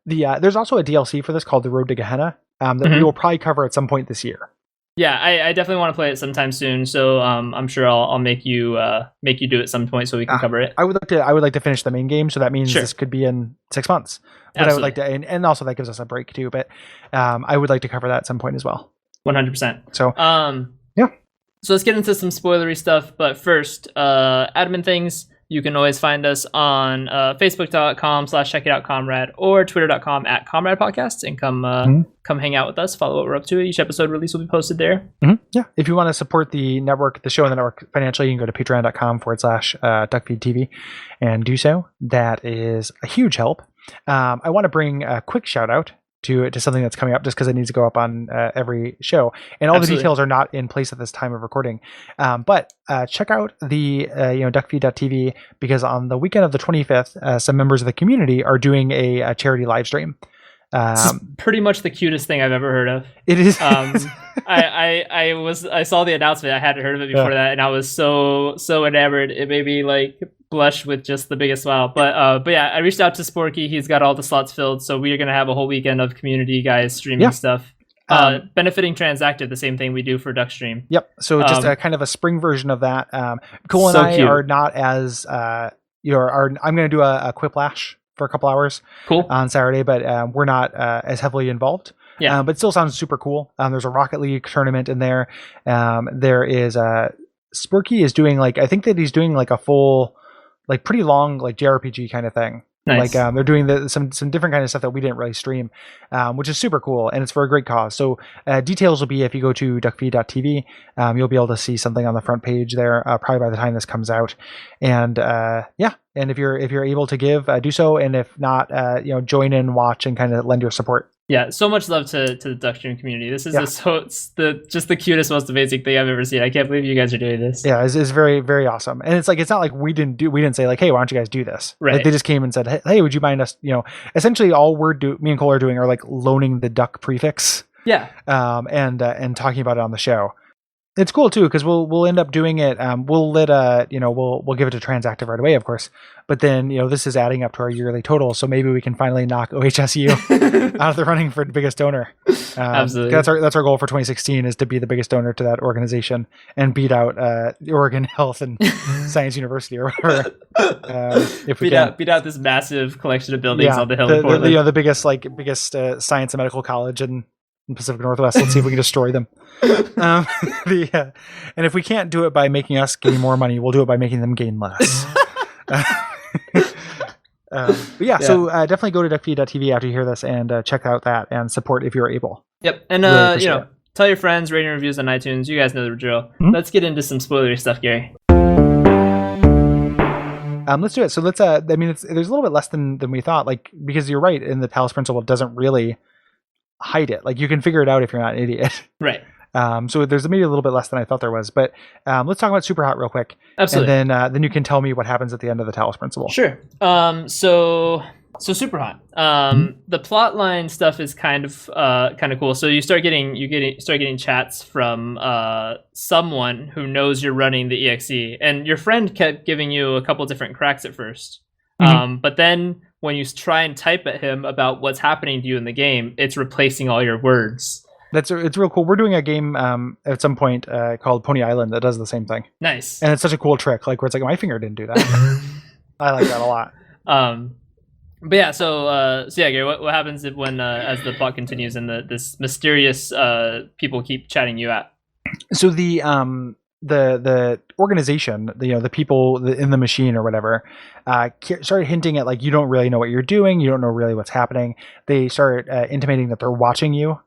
There's also a DLC for this called The Road to Gehenna. That we will probably cover at some point this year. Yeah, I definitely want to play it sometime soon. So I'm sure I'll make you do it some point so we can cover it. I would like to finish the main game, so that means this could be in 6 months. But I would like to, and also that gives us a break too. But I would like to cover that at some point as well. 100%. So yeah. So let's get into some spoilery stuff. But first, admin things. You can always find us on facebook.com/checkitoutcomrade or twitter.com/comradepodcast and come hang out with us. Follow what we're up to. Each episode release will be posted there. Yeah. If you want to support the network, the show and the network financially, you can go to patreon.com/Duckfeed.tv and do so. That is a huge help. I want to bring a quick shout out to something that's coming up, just because it needs to go up on every show, and all the details are not in place at this time of recording. But check out the Duckfeed.tv, because on the weekend of the 25th, some members of the community are doing a charity live stream. This is pretty much the cutest thing I've ever heard of. It is. I saw the announcement. I hadn't heard of it before that, and I was so enamored. It made me like blush with just the biggest smile. But yeah, I reached out to Sporky. He's got all the slots filled, so we are gonna have a whole weekend of community guys streaming stuff. Benefiting Transactive, the same thing we do for Duckstream. Yep. So just a kind of a spring version of that. Cole and I are not as I'm going to do a Quiplash for a couple hours on Saturday, but we're not as heavily involved. Yeah. But it still sounds super cool. There's a Rocket League tournament in there. There is Spurky is doing, like, I think that he's doing like a full, like, pretty long, like, JRPG kind of thing. Nice. Like they're doing some different kind of stuff that we didn't really stream, which is super cool, and it's for a great cause. So details will be if you go to Duckfeed.tv, you'll be able to see something on the front page there probably by the time this comes out. And and if you're able to give, do so, and if not, join in, watch, and kind of lend your support. Yeah, so much love to the Duckstream community. This is it's the cutest, most amazing thing I've ever seen. I can't believe you guys are doing this. Yeah, it's very, very awesome. And it's not like we didn't say like, hey, why don't you guys do this? Right. Like, they just came and said, hey, would you mind us? Essentially all me and Cole are doing are like loaning the duck prefix. Yeah. And talking about it on the show. It's cool too, because we'll end up doing it. We'll give it to Transactive right away, of course. But then this is adding up to our yearly total, so maybe we can finally knock OHSU out of the running for the biggest donor. Absolutely, that's our goal for 2016, is to be the biggest donor to that organization and beat out the Oregon Health and Science University or whatever. If we beat out this massive collection of buildings on the hill in Portland. The biggest science and medical college in Pacific Northwest. Let's see if we can destroy them. And if we can't do it by making us gain more money, we'll do it by making them gain less. But yeah, so definitely go to Duckfeed.tv after you hear this and check out that and support if you're able. Yep, and really tell your friends, rating reviews on iTunes. You guys know the drill. Let's get into some spoilery stuff, Gary. Let's do it. So let's. I mean, there's a little bit less than we thought. Like, because you're right, in the Talos principle doesn't really hide it. Like, you can figure it out if you're not an idiot. Right. So there's maybe a little bit less than I thought there was. But let's talk about SUPERHOT real quick. Absolutely. And then you can tell me what happens at the end of the Talos principle. Sure. So SUPERHOT. The plot line stuff is kind of cool. So you start getting chats from someone who knows you're running the EXE, and your friend kept giving you a couple different cracks at first. But then when you try and type at him about what's happening to you in the game, it's replacing all your words. It's real cool. We're doing a game at some point called Pony Island that does the same thing. Nice. And it's such a cool trick, like where it's like my finger didn't do that. I like that a lot. But yeah, so Gary, what happens when as the plot continues and this mysterious people keep chatting you at? So the organization, the people in the machine or whatever, started hinting at like you don't really know what you're doing, you don't know really what's happening. They start intimating that they're watching you,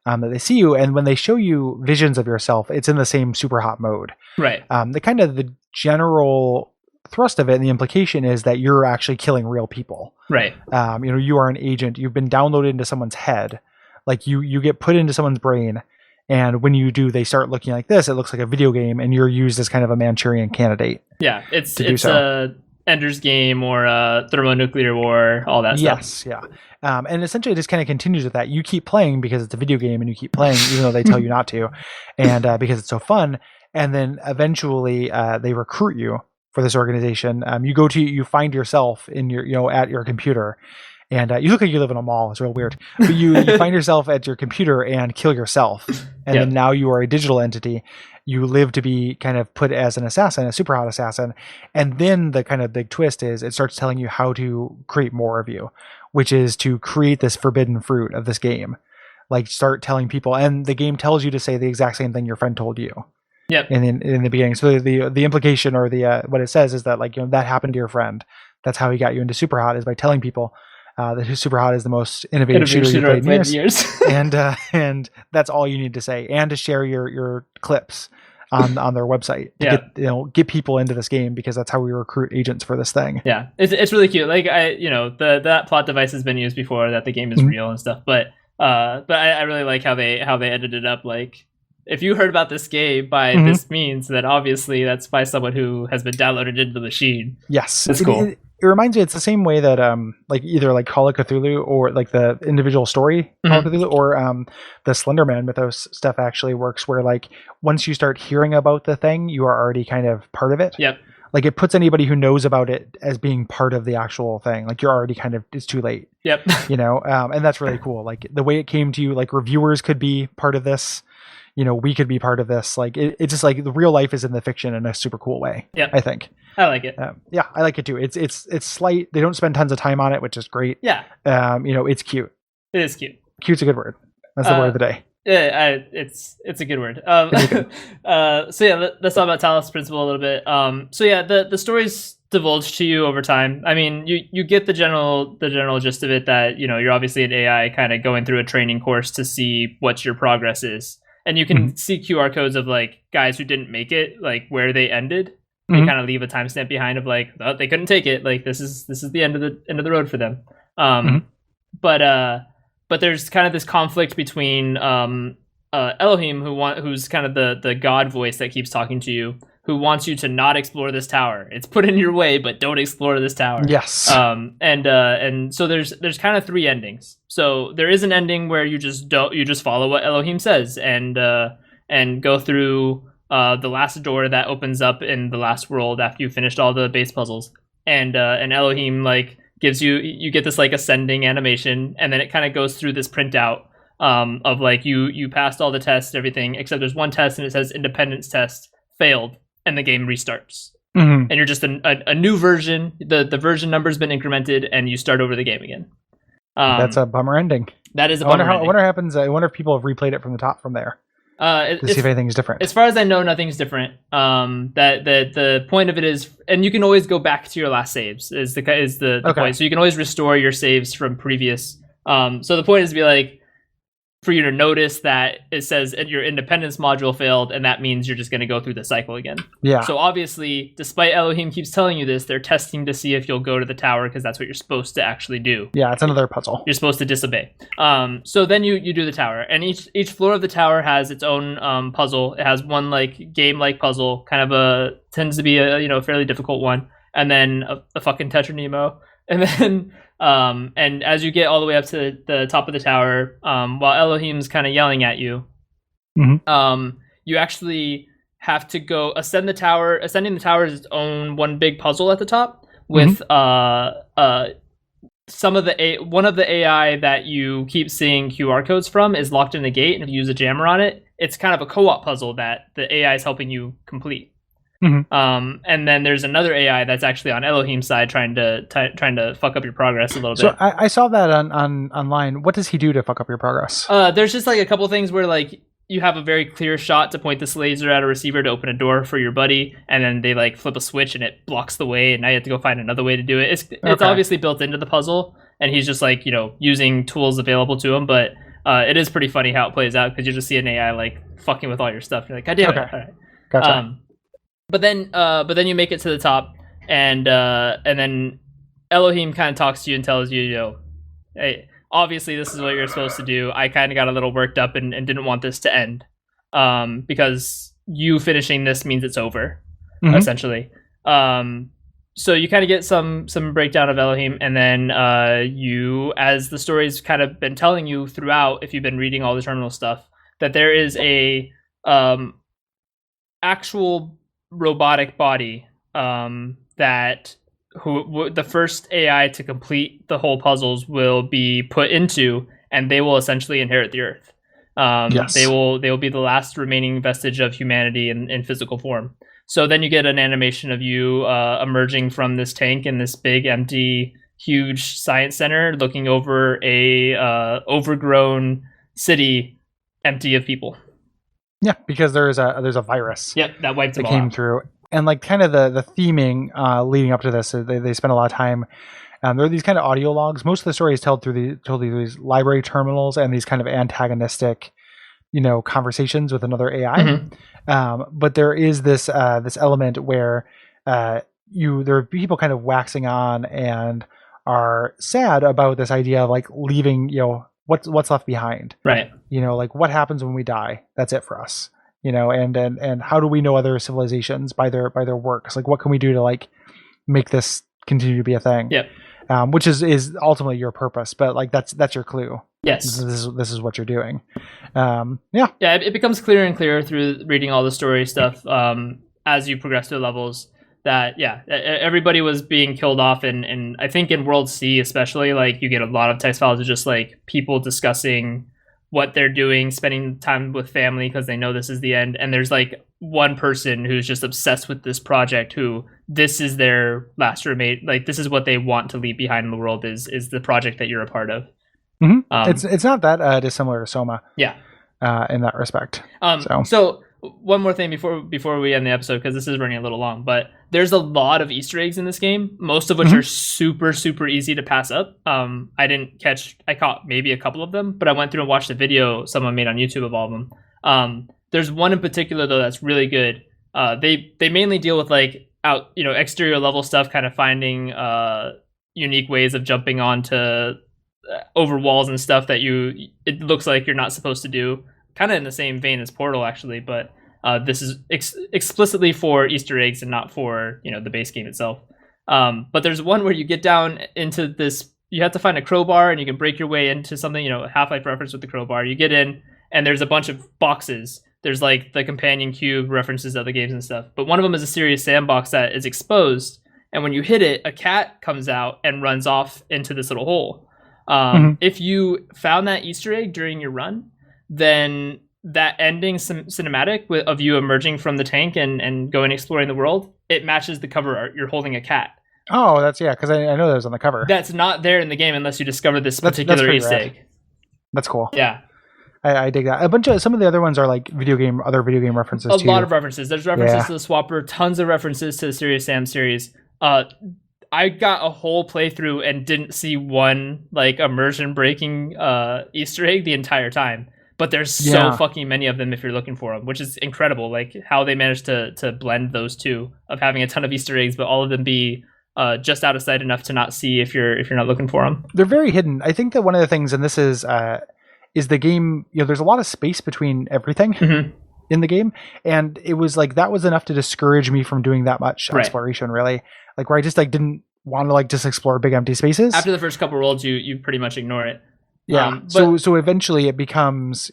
that they see you, and when they show you visions of yourself, it's in the same SUPERHOT mode. Right. The general thrust of it and the implication is that you're actually killing real people. Right. You are an agent. You've been downloaded into someone's head. Like you get put into someone's brain, and when you do, they start looking like this. It looks like a video game, and you're used as kind of a Manchurian candidate. Yeah, it's a Ender's Game or a thermonuclear war, all that stuff. Yes, yeah. And essentially it just kind of continues with that. You keep playing because it's a video game, and you keep playing even though they tell you not to, and because it's so fun. And then eventually they recruit you for this organization. You find yourself in your, at your computer, and you look like you live in a mall. It's real weird, but you find yourself at your computer and kill yourself. And then now you are a digital entity. You live to be kind of put as an assassin, a SUPERHOT assassin. And then the kind of big twist is it starts telling you how to create more of you, which is to create this forbidden fruit of this game. Like start telling people, and the game tells you to say the exact same thing your friend told you. Yep. In the beginning. So the implication or what it says is that that happened to your friend. That's how he got you into SUPERHOT, is by telling people that SUPERHOT is the the innovative shooter you've played in years. and that's all you need to say, and to share your clips on their website to get people into this game, because that's how we recruit agents for this thing. Yeah, it's really cute. Like that plot device has been used before, that the game is real and stuff. But I really like how they edited it up. Like, if you heard about this game by this means, then obviously that's by someone who has been downloaded into the machine. Yes, that's cool. It reminds me, it's the same way that either like Call of Cthulhu or like the individual story Call of Cthulhu or the Slenderman mythos stuff actually works, where like once you start hearing about the thing, you are already kind of part of it. Yep. Like it puts anybody who knows about it as being part of the actual thing. Like you're already it's too late. Yep. And that's really cool. Like the way it came to you, like reviewers could be part of this. We could be part of this. Like it's just like the real life is in the fiction in a super cool way. Yeah, I think I like it. Yeah, I like it too. It's slight. They don't spend tons of time on it, which is great. Yeah. It's cute. It is cute. Cute's a good word. That's the word of the day. Yeah, it's a good word. So yeah, let's talk about Talos Principle a little bit. So yeah, the story's divulged to you over time. I mean, you get the general gist of it, that you're obviously an AI kind of going through a training course to see what your progress is. And you can see QR codes of like guys who didn't make it, like where they ended. They kind of leave a timestamp behind of like, oh, they couldn't take it. Like this is the end of the road for them. But there's kind of this conflict between Elohim, who's kind of the god voice that keeps talking to you, who wants you to not explore this tower. It's put in your way, but don't explore this tower. Yes. And so there's kind of three endings. So there is an ending where you just follow what Elohim says and go through the last door that opens up in the last world after you finished all the base puzzles. And Elohim like gives you get this like ascending animation, and then it kind of goes through this printout of like you passed all the tests, everything, except there's one test and it says independence test failed. And the game restarts, and you're just a new version. The version number's been incremented, and you start over the game again. That's a bummer ending. That is a bummer ending. I wonder what happens. I wonder if people have replayed it from the top from there. To see if anything's different. As far as I know, nothing's different. That the point of it is, and you can always go back to your last saves. Is the point. So you can always restore your saves from previous. So the point is to be like, for you to notice that it says your independence module failed, and that means you're just going to go through the cycle again. Yeah. So obviously, despite Elohim keeps telling you this, they're testing to see if you'll go to the tower, because that's what you're supposed to actually do. Yeah, it's another puzzle. You're supposed to disobey. So then you do the tower, and each floor of the tower has its own puzzle. It has one like game-like puzzle, kind of tends to be a fairly difficult one, and then a fucking Tetra Nemo, and then. And as you get all the way up to the top of the tower, while Elohim's kind of yelling at you, you actually have to go ascend the tower. Ascending the tower is its own one big puzzle at the top with some of one of the AI that you keep seeing QR codes from is locked in the gate, and if you use a jammer on it, it's kind of a co-op puzzle that the AI is helping you complete. And then there's another AI that's actually on Elohim's side trying to fuck up your progress a little bit. So I saw that on online. What does he do to fuck up your progress? There's just like a couple things where like you have a very clear shot to point this laser at a receiver to open a door for your buddy, and then they like flip a switch and it blocks the way, and now you have to go find another way to do it. It's obviously built into the puzzle, and he's just like using tools available to him, but it is pretty funny how it plays out, because you just see an AI like fucking with all your stuff. You're like, God damn it! All right. Gotcha. But then you make it to the top, and then Elohim kind of talks to you and tells you, hey, obviously this is what you're supposed to do. I kind of got a little worked up and didn't want this to end, because you finishing this means it's over, essentially. So you kind of get some breakdown of Elohim, and then you, as the story's kind of been telling you throughout, if you've been reading all the terminal stuff, that there is a actual robotic body that the first AI to complete the whole puzzles will be put into, and they will essentially inherit the Earth. Yes. They will be the last remaining vestige of humanity in physical form. So then you get an animation of you emerging from this tank in this big, empty, huge science center, looking over a overgrown city empty of people. Yeah, because there's a virus. Yep, that wiped them all came out. through, and like kind of the theming leading up to this, they spend a lot of time. There are these kind of audio logs. Most of the story is told through these library terminals and these kind of antagonistic, conversations with another AI. But there is this element where there are people kind of waxing on and are sad about this idea of like leaving, what's left behind, right? Like what happens when we die? That's it for us, and how do we know other civilizations by their works? Like what can we do to like make this continue to be a thing? Yep. Which is ultimately your purpose, but like that's your clue. Yes, this is what you're doing. It becomes clearer and clearer through reading all the story stuff as you progress through levels. That everybody was being killed off, and I think in World C especially, like you get a lot of text files of just like people discussing what they're doing, spending time with family because they know this is the end, and there's like one person who's just obsessed with this project, who this is their last remain, like this is what they want to leave behind in the world is the project that you're a part of. It's not that dissimilar to Soma, in that respect. So one more thing before we end the episode, because this is running a little long, but there's a lot of Easter eggs in this game, most of which are super, super easy to pass up. I caught maybe a couple of them, but I went through and watched a video someone made on YouTube of all of them. There's one in particular though that's really good. They mainly deal with like exterior level stuff, kind of finding unique ways of jumping onto over walls and stuff that it looks like you're not supposed to do. Kind of in the same vein as Portal, actually, but this is explicitly for Easter eggs and not for the base game itself. But there's one where you get down into this. You have to find a crowbar, and you can break your way into something. Half-Life reference with the crowbar. You get in, and there's a bunch of boxes. There's like the companion cube references to other games and stuff. But one of them is a serious sandbox that is exposed, and when you hit it, a cat comes out and runs off into this little hole. If you found that Easter egg during your run, then that ending cinematic of you emerging from the tank and going exploring the world, it matches the cover art. You're holding a cat. Oh, that's because I know that was on the cover. That's not there in the game unless you discover this particular Easter egg. That's cool. Yeah. I dig that. Some of the other ones are like other video game references too. A lot of references. There's references to the Swapper, tons of references to the Serious Sam series. I got a whole playthrough and didn't see one like immersion breaking Easter egg the entire time. But there's so fucking many of them if you're looking for them, which is incredible. Like how they managed to blend those two of having a ton of Easter eggs, but all of them be just out of sight enough to not see if you're not looking for them. They're very hidden. I think that one of the things, and this is the game. There's a lot of space between everything in the game, and it was like that was enough to discourage me from doing that much exploration. Really, like where I just like didn't want to like just explore big empty spaces. After the first couple worlds, you pretty much ignore it. Yeah. So eventually it becomes,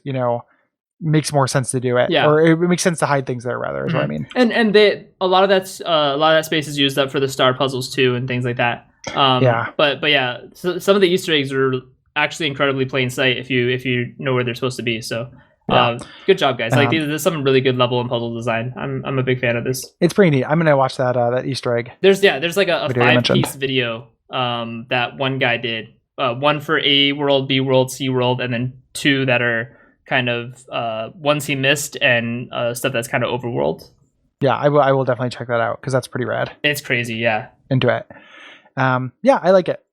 makes more sense to do it. Yeah. Or it makes sense to hide things there rather, is what I mean. And a lot of that space is used up for the star puzzles too and things like that. But yeah, so some of the Easter eggs are actually incredibly plain sight if you know where they're supposed to be. So good job, guys. Like there's some really good level and puzzle design. I'm a big fan of this. It's pretty neat. I'm gonna watch that Easter egg. There's like a 5-piece video that one guy did. One for A world, B world, C world, and then 2 that are kind of ones he missed and stuff that's kind of overworld. Yeah, I will definitely check that out because that's pretty rad. It's crazy, yeah. Into it. I like it.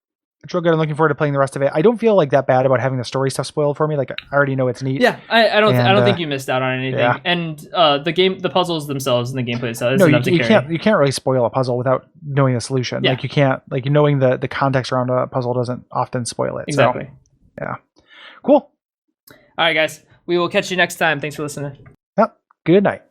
It's real good. I'm looking forward to playing the rest of it. I don't feel like that bad about having the story stuff spoiled for me. Like I already know it's neat. Yeah, I don't think you missed out on anything. Yeah. And the puzzles themselves and the gameplay itself. You can't really spoil a puzzle without knowing the solution. Yeah. Like you can't knowing the context around a puzzle doesn't often spoil it. Exactly. So, yeah. Cool. All right, guys. We will catch you next time. Thanks for listening. Yep. Good night.